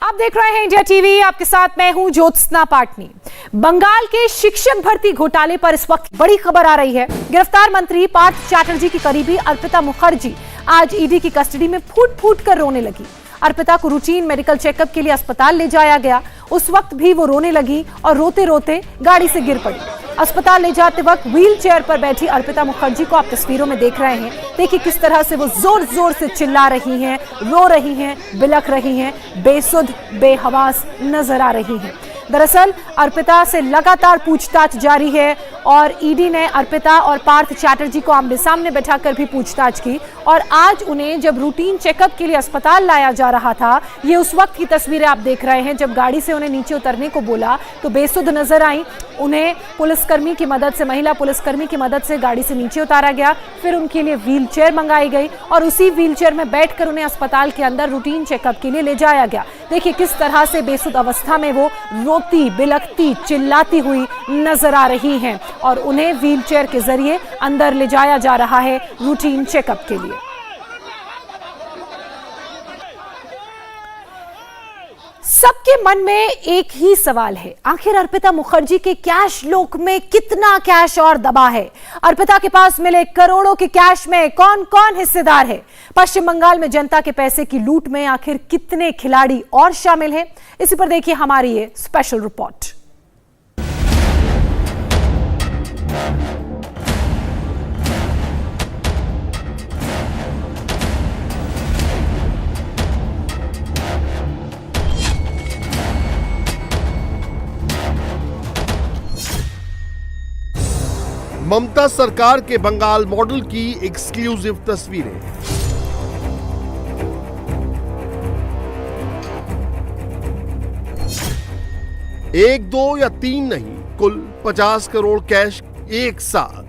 आप देख रहे हैं इंडिया टीवी। आपके साथ मैं हूं ज्योत्सना पाटनी। बंगाल के शिक्षक भर्ती घोटाले पर इस वक्त बड़ी खबर आ रही है। गिरफ्तार मंत्री पार्थ चैटर्जी की करीबी अर्पिता मुखर्जी आज ईडी की कस्टडी में फूट फूट कर रोने लगी। अर्पिता को रूटीन मेडिकल चेकअप के लिए अस्पताल ले जाया गया। उस वक्त भी वो रोने लगी और रोते रोते गाड़ी से गिर पड़ी। अस्पताल ले जाते वक्त व्हील चेयर पर बैठी अर्पिता मुखर्जी को आप तस्वीरों में देख रहे हैं। देखिए किस तरह से वो जोर जोर से चिल्ला रही हैं, रो रही हैं, बिलख रही हैं, बेसुध बेहवास नजर आ रही हैं। दरअसल अर्पिता से लगातार पूछताछ जारी है और ईडी ने अर्पिता और पार्थ चैटर्जी को आमने सामने बैठाकर भी पूछताछ की। और आज उन्हें जब रूटीन चेकअप के लिए अस्पताल लाया जा रहा था, ये उस वक्त की तस्वीरें आप देख रहे हैं। जब गाड़ी से उन्हें नीचे उतरने को बोला तो बेसुध नजर आई। उन्हें पुलिसकर्मी की मदद से, महिला पुलिसकर्मी की मदद से गाड़ी से नीचे उतारा गया। फिर उनके लिए व्हील चेयर मंगाई गई और उसी व्हील चेयर में बैठकर उन्हें अस्पताल के अंदर रूटीन चेकअप के लिए ले जाया गया। देखिए किस तरह से बेसुध अवस्था में वो रोती बिलखती चिल्लाती हुई नजर आ रही हैं और उन्हें व्हील चेयर के जरिए अंदर ले जाया जा रहा है रूटीन चेकअप के लिए। सबके मन में एक ही सवाल है, आखिर अर्पिता मुखर्जी के कैश लोक में कितना कैश और दबा है? अर्पिता के पास मिले करोड़ों के कैश में कौन कौन हिस्सेदार है? पश्चिम बंगाल में जनता के पैसे की लूट में आखिर कितने खिलाड़ी और शामिल हैं? इसी पर देखिए हमारी ये स्पेशल रिपोर्ट। ममता सरकार के बंगाल मॉडल की एक्सक्लूसिव तस्वीरें। एक दो या तीन नहीं, कुल 50 करोड़ कैश एक साथ।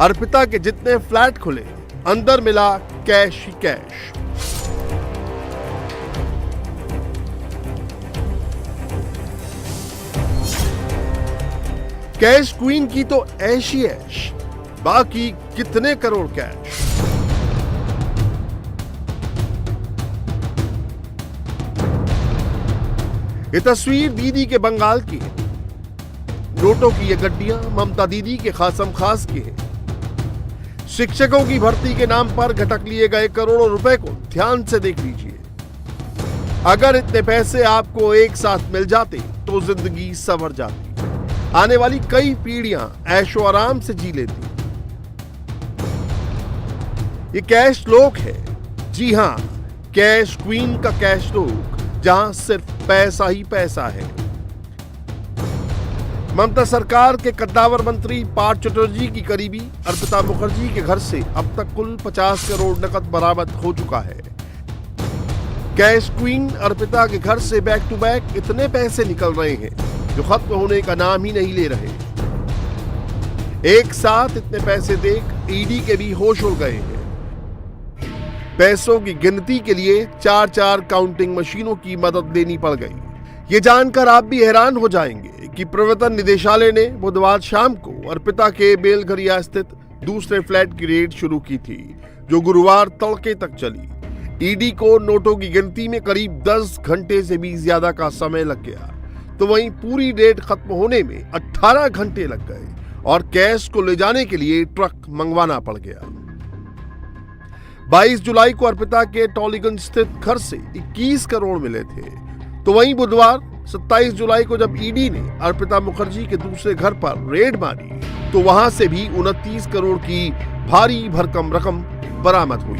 अर्पिता के जितने फ्लैट खुले, अंदर मिला कैश ही कैश। कैश क्वीन की तो ऐशी ऐश, बाकी कितने करोड़ कैश। ये तस्वीर दीदी के बंगाल की है। नोटों की ये गड्डियां ममता दीदी के खासम खास की है। शिक्षकों की भर्ती के नाम पर घटक लिए गए करोड़ों रुपए को ध्यान से देख लीजिए। अगर इतने पैसे आपको एक साथ मिल जाते तो जिंदगी संवर जाती, आने वाली कई पीढ़ियां ऐशो आराम से जी लेती। ये कैश लोक है, जी हां, कैश क्वीन का कैश लोक, जहां सिर्फ पैसा ही पैसा है। ममता सरकार के कद्दावर मंत्री पार्थ चैटर्जी की करीबी अर्पिता मुखर्जी के घर से अब तक कुल 50 करोड़ नकद बरामद हो चुका है। कैश क्वीन अर्पिता के घर से बैक टू बैक इतने पैसे निकल रहे हैं जो खत्म होने का नाम ही नहीं ले रहे। एक साथ इतने पैसे देख ईडी के भी होश उड़ गए हैं। पैसों की गिनती के लिए 4-4 काउंटिंग मशीनों की मदद लेनी पड़ गई। ये जानकर आप भी हैरान हो जाएंगे कि प्रवर्तन निदेशालय ने बुधवार शाम को अर्पिता के बेलघरिया स्थित दूसरे फ्लैट की रेड शुरू की थी, जो गुरुवार तड़के तक चली। ईडी को नोटों की गिनती में करीब 10 घंटे से भी ज्यादा का समय लग गया, तो वहीं पूरी रेड खत्म होने में 18 घंटे लग गए और कैश को ले जाने के लिए ट्रक मंगवाना पड़ गया। 22 जुलाई को अर्पिता के टॉलीगंज स्थित घर से 21 करोड़ मिले थे, तो वहीं बुधवार 27 जुलाई को जब ईडी ने अर्पिता मुखर्जी के दूसरे घर पर रेड मारी तो वहां से भी 29 करोड़ की भारी भरकम रकम बरामद हुई।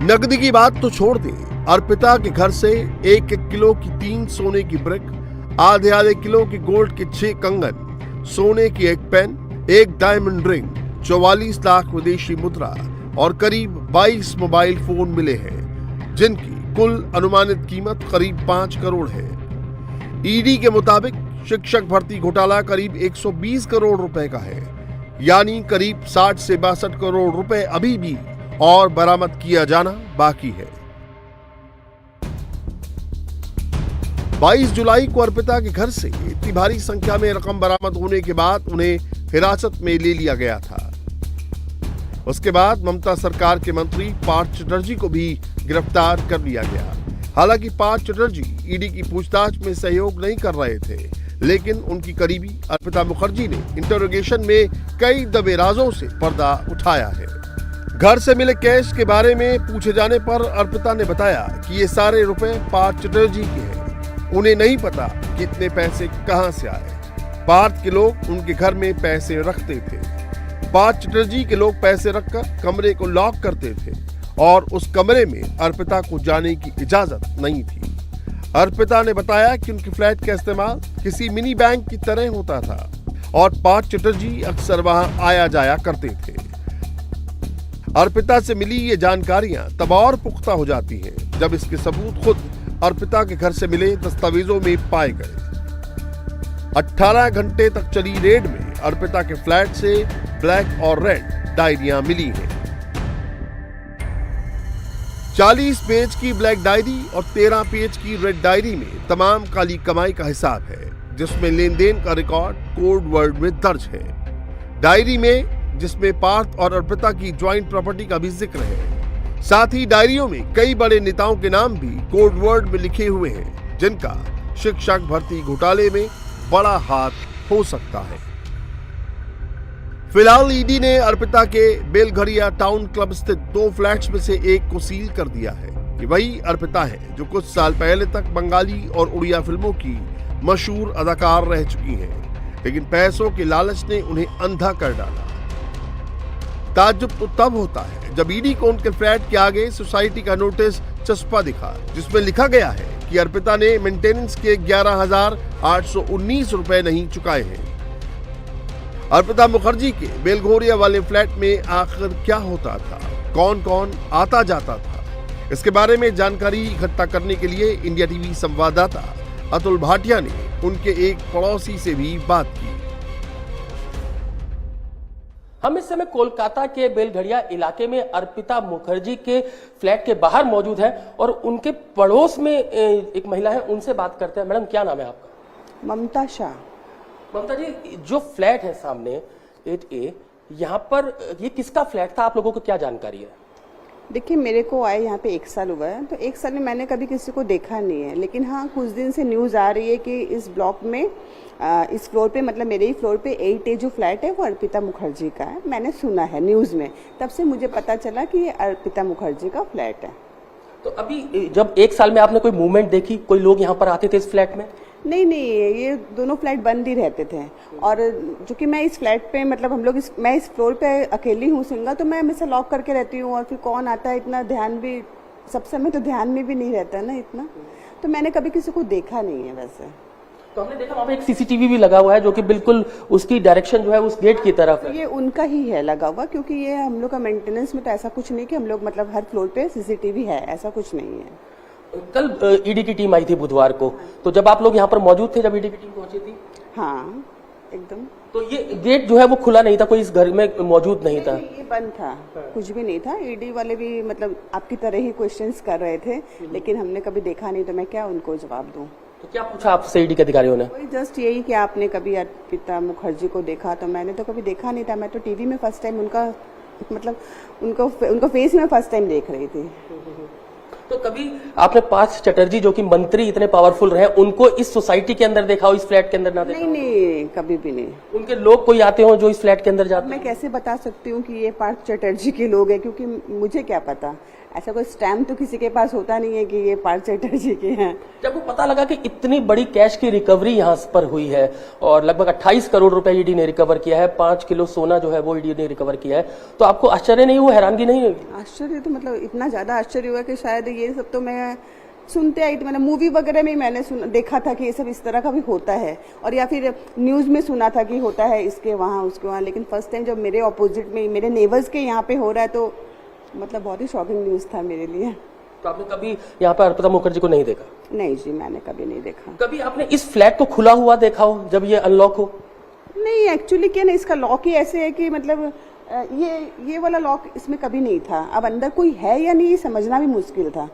नकदी की बात तो छोड़ दें, अर्पिता के घर से 1-1 किलो की 3 सोने की ब्रिक, आधे किलो की गोल्ड के 6 कंगन, सोने की 1 पेन, 1 डायमंड रिंग, 44 लाख विदेशी मुद्रा और करीब 22 मोबाइल फोन मिले हैं, जिनकी कुल अनुमानित कीमत करीब 5 करोड़ है। ईडी के मुताबिक शिक्षक भर्ती घोटाला करीब 120 करोड़ रुपए का है, यानी करीब 60 से 62 करोड़ रुपए अभी भी और बरामद किया जाना बाकी है। 22 जुलाई को अर्पिता के घर से इतनी भारी संख्या में रकम बरामद होने के बाद उन्हें हिरासत में ले लिया गया था। उसके बाद ममता सरकार के मंत्री पार्थ चटर्जी को भी गिरफ्तार कर लिया गया। हालांकि पार्थ चटर्जी ईडी की पूछताछ में सहयोग नहीं कर रहे थे, लेकिन उनकी करीबी अर्पिता मुखर्जी ने इंटरोगेशन में कई दबेराजों से पर्दा उठाया है। घर से मिले कैश के बारे में पूछे जाने पर अर्पिता ने बताया कि ये सारे रुपए पार्थ चटर्जी के हैं। उन्हें नहीं पता कि इतने पैसे कहां से आए। पार्थ के लोग उनके घर में पैसे रखते थे। पार्थ चटर्जी के लोग पैसे रखकर कमरे को लॉक करते थे और उस कमरे में अर्पिता को जाने की इजाजत नहीं थी। अर्पिता ने बताया कि उनके फ्लैट का इस्तेमाल किसी मिनी बैंक की तरह होता था और पार्थ चटर्जी अक्सर वहां आया जाया करते थे। अर्पिता से मिली ये जानकारियां तब और पुख्ता हो जाती हैं जब इसके सबूत खुद अर्पिता के घर से मिले दस्तावेजों में पाए गए। 18 घंटे तक चली रेड में अर्पिता के फ्लैट से ब्लैक और रेड डायरियां मिली हैं। 40 पेज की ब्लैक डायरी और 13 पेज की रेड डायरी में तमाम काली कमाई का हिसाब है, जिसमें लेन देन का रिकॉर्ड कोड वर्ड में दर्ज है। डायरी में जिसमें पार्थ और अर्पिता की ज्वाइंट प्रॉपर्टी का भी जिक्र है। साथ ही डायरियों में कई बड़े नेताओं के नाम भी कोड वर्ड में लिखे हुए हैं, जिनका शिक्षक भर्ती घोटाले में बड़ा हाथ हो सकता है। फिलहाल ईडी ने अर्पिता के बेलघरिया टाउन क्लब स्थित 2 फ्लैट्स में से एक को सील कर दिया है। ये वही अर्पिता है जो कुछ साल पहले तक बंगाली और उड़िया फिल्मों की मशहूर अदाकार रह चुकी हैं, लेकिन पैसों के लालच ने उन्हें अंधा कर डाला। ताज्जुब तो तब होता है जब ईडी को उनके फ्लैट के आगे सोसाइटी का नोटिस चस्पा दिखा, जिसमें लिखा गया है कि अर्पिता ने मेंटेनेंस के 11,819 रुपए नहीं चुकाए हैं। अर्पिता मुखर्जी के बेलघोरिया वाले फ्लैट में आखिर क्या होता था, कौन कौन आता जाता था, इसके बारे में जानकारी इकट्ठा करने के लिए इंडिया टीवी संवाददाता अतुल भाटिया ने उनके एक पड़ोसी से भी बात की। हम इस समय कोलकाता के बेलघरिया इलाके में अर्पिता मुखर्जी के फ्लैट के बाहर मौजूद हैं और उनके पड़ोस में एक महिला है, उनसे बात करते हैं। मैडम, क्या नाम है आपका? ममता शाह। ममता जी, जो फ्लैट है सामने 8A, यहाँ पर ये किसका फ्लैट था? आप लोगों को क्या जानकारी है? देखिए, मेरे को आए यहाँ पे 1 साल हुआ है, तो 1 साल में मैंने कभी किसी को देखा नहीं है, लेकिन हाँ कुछ दिन से न्यूज़ आ रही है कि इस ब्लॉक में इस फ्लोर पे, मतलब मेरे ही फ्लोर पे 8A जो फ्लैट है वो अर्पिता मुखर्जी का है। मैंने सुना है न्यूज़ में, तब से मुझे पता चला कि ये अर्पिता मुखर्जी का फ्लैट है। तो अभी जब 1 साल में आपने कोई मूवमेंट देखी, कोई लोग यहाँ पर आते थे इस फ्लैट में? नहीं, ये दोनों फ्लैट बंद ही रहते थे। और जो कि मैं इस फ्लैट पे, मतलब हम लोग मैं इस फ्लोर पे अकेली हूँ सिंगल, तो मैं हमेशा लॉक करके रहती हूँ और फिर कौन आता है इतना ध्यान भी, सब समय तो ध्यान में भी नहीं रहता ना इतना, तो मैंने कभी किसी को देखा नहीं है वैसे। तो हमने देखा वहाँ पे एक CCTV भी लगा हुआ है जो कि बिल्कुल उसकी डायरेक्शन जो है उस गेट की तरफ है। ये उनका ही है लगा हुआ, क्योंकि ये हम लोग का मेंटेनेंस में तो ऐसा कुछ नहीं कि हम लोग मतलब हर फ्लोर पे CCTV है, ऐसा कुछ नहीं है। कल ईडी की टीम आई थी बुधवार को, तो जब आप लोग यहाँ पर मौजूद थे जब ईडी की टीम पहुंची थी? हाँ, एकदम। तो ये गेट जो है वो खुला नहीं था, कोई इस घर में मौजूद नहीं था? ये बंद था, कुछ भी नहीं था। ईडी वाले भी मतलब आपकी तरह ही क्वेश्चंस कर रहे थे, लेकिन हमने कभी देखा नहीं, तो मैं क्या उनको जवाब दूं। तो क्या पूछा आपसे ईडी के अधिकारियों ने? वही जस्ट यही कि आपने कभी अर्पिता मुखर्जी को देखा, तो मैंने तो कभी देखा नहीं था। मैं तो टीवी में फर्स्ट टाइम उनका, मतलब उनको फेस में फर्स्ट टाइम देख रही थी। तो कभी आपने पार्थ चटर्जी जो कि मंत्री इतने पावरफुल रहे, उनको इस सोसाइटी के अंदर देखा हो, इस फ्लैट के अंदर ना देखा? नहीं, कभी भी नहीं। उनके लोग कोई आते हो जो इस फ्लैट के अंदर जाते? मैं कैसे बता सकती हूँ कि ये पार्थ चटर्जी के लोग हैं, क्योंकि मुझे क्या पता, ऐसा कोई स्टैम्प तो किसी के पास होता नहीं है कि ये पार्थ चटर्जी के हैं। जब वो पता लगा कि इतनी बड़ी कैश की रिकवरी यहाँ पर हुई है और लगभग 28 करोड़ रुपए ईडी ने रिकवर किया है, 5 किलो सोना जो है वो ईडी ने रिकवर किया है, तो आपको आश्चर्य नहीं हुआ, हैरानगी नहीं हुई? आश्चर्य तो मतलब इतना ज्यादा आश्चर्य हुआ कि शायद ये सब तो मैं सुनते आई थी, मैंने मूवी वगैरह में मैंने देखा था कि ये सब इस तरह का भी होता है, और या फिर न्यूज में सुना था कि होता है इसके वहाँ उसके वहाँ, लेकिन फर्स्ट टाइम जब मेरे ऑपोजिट में मेरे नेबर्स के यहाँ पे हो रहा है तो मतलब बहुत ही शॉकिंग न्यूज था मेरे लिए। तो आपने कभी यहाँ पर अर्पिता मुखर्जी को नहीं देखा? नहीं जी, मैंने कभी नहीं देखा। कभी आपने इस फ्लैट को खुला हुआ देखा हो जब ये अनलॉक हो? नहीं, एक्चुअली क्या ना, इसका लॉक ही ऐसे है कि मतलब ये वाला लॉक इसमें कभी नहीं था। अब अंदर कोई है या नहीं ये समझना भी मुश्किल था,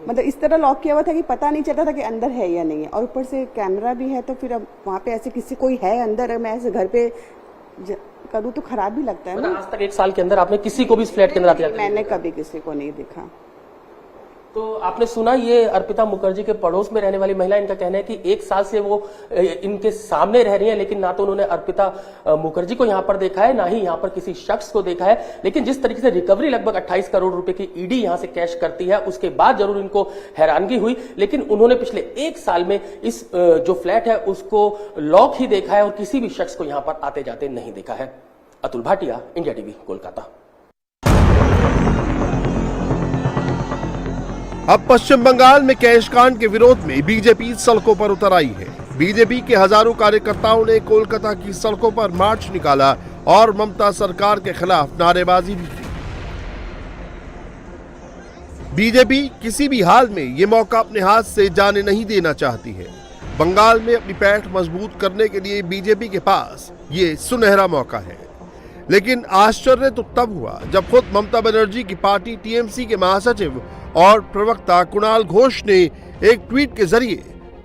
मतलब इस तरह लॉक किया हुआ था कि पता नहीं चलता था कि अंदर है या नहीं है, और ऊपर से कैमरा भी है, तो फिर अब वहाँ पे ऐसे किसी कोई है अंदर, मैं ऐसे घर पे करूँ तो खराब ही लगता है ना। आज तक 1 साल के अंदर आपने किसी को भी इस फ्लैट के अंदर आते जाते? मैंने कभी किसी को नहीं देखा। तो आपने सुना ये अर्पिता मुखर्जी के पड़ोस में रहने वाली महिला, इनका कहना है कि 1 साल से वो इनके सामने रह रही है, लेकिन ना तो उन्होंने अर्पिता मुखर्जी को यहां पर देखा है, ना ही यहां पर किसी शख्स को देखा है। लेकिन जिस तरीके से रिकवरी लगभग 28 करोड़ रुपए की ईडी यहां से कैश करती है, उसके बाद जरूर इनको हैरानगी हुई, लेकिन उन्होंने पिछले 1 साल में इस जो फ्लैट है उसको लॉक ही देखा है और किसी भी शख्स को यहां पर आते जाते नहीं देखा है। Atul Bhatia, India TV, Kolkata. अब पश्चिम बंगाल में कैश कांड के विरोध में बीजेपी सड़कों पर उतर आई है। बीजेपी के हजारों कार्यकर्ताओं ने कोलकाता की सड़कों पर मार्च निकाला और ममता सरकार के खिलाफ नारेबाजी भी की। बीजेपी किसी भी हाल में ये मौका अपने हाथ से जाने नहीं देना चाहती है। बंगाल में अपनी पैठ मजबूत करने के लिए बीजेपी के पास ये सुनहरा मौका है। लेकिन आश्चर्य तो तब हुआ जब खुद ममता बनर्जी की पार्टी टीएमसी के महासचिव और प्रवक्ता कुणाल घोष ने एक ट्वीट के जरिए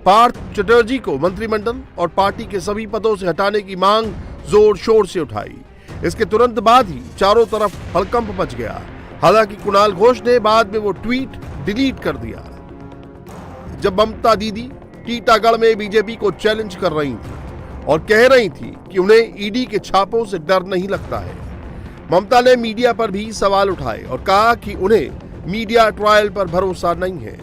पार्थ चटर्जी को मंत्रिमंडल और पार्टी के सभी पदों से हटाने की मांग जोर शोर से उठाई। इसके तुरंत बाद ही चारों तरफ हड़कंप मच गया। हालांकि कुणाल घोष ने बाद में वो ट्वीट डिलीट कर दिया। जब ममता दीदी टीटागढ़ में बीजेपी को चैलेंज कर रही थी और कह रही थी कि उन्हें ईडी के छापों से डर नहीं लगता है, ममता ने मीडिया पर भी सवाल उठाए और कहा कि उन्हें मीडिया ट्रायल पर भरोसा नहीं है।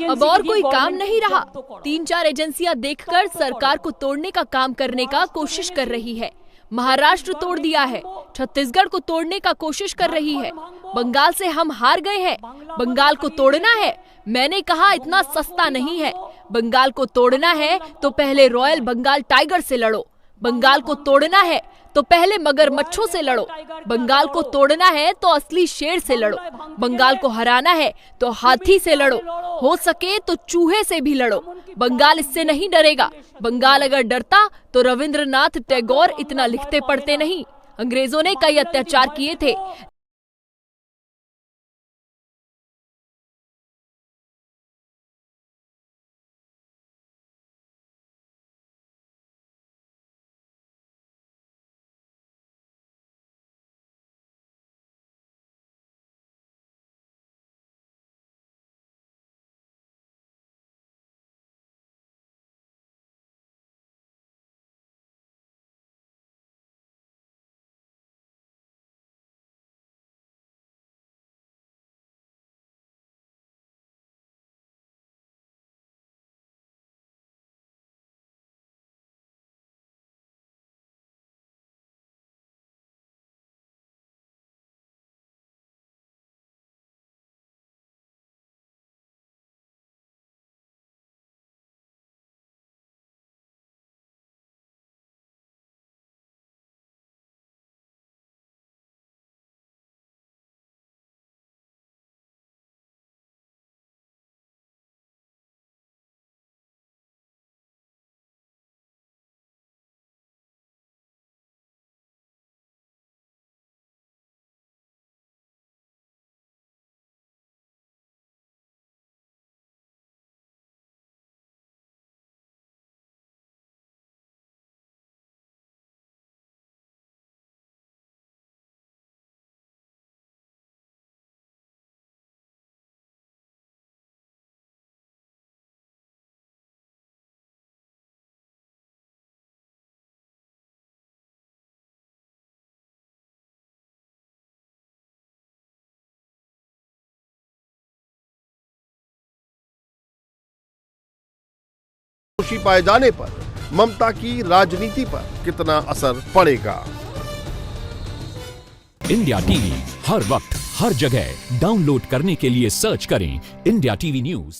अब और कोई काम नहीं रहा। 3-4 एजेंसियां देखकर सरकार को तोड़ने का काम करने का कोशिश कर रही है। महाराष्ट्र तोड़ दिया है, छत्तीसगढ़ को तोड़ने का कोशिश कर रही है। बंगाल से हम हार गए हैं, बंगाल को तोड़ना है। मैंने कहा इतना सस्ता नहीं है। बंगाल को तोड़ना है तो पहले रॉयल बंगाल टाइगर से लड़ो। बंगाल को तोड़ना है तो पहले मगरमच्छों से लड़ो। बंगाल को तोड़ना है तो असली शेर से लड़ो। बंगाल को हराना है तो हाथी से लड़ो, हो सके तो चूहे से भी लड़ो। बंगाल इससे नहीं डरेगा। बंगाल अगर डरता तो रविंद्रनाथ टैगोर इतना लिखते पढ़ते नहीं। अंग्रेजों ने कई अत्याचार किए थे। दोषी पाए जाने पर ममता की राजनीति पर कितना असर पड़ेगा। इंडिया टीवी हर वक्त हर जगह डाउनलोड करने के लिए सर्च करें इंडिया टीवी न्यूज।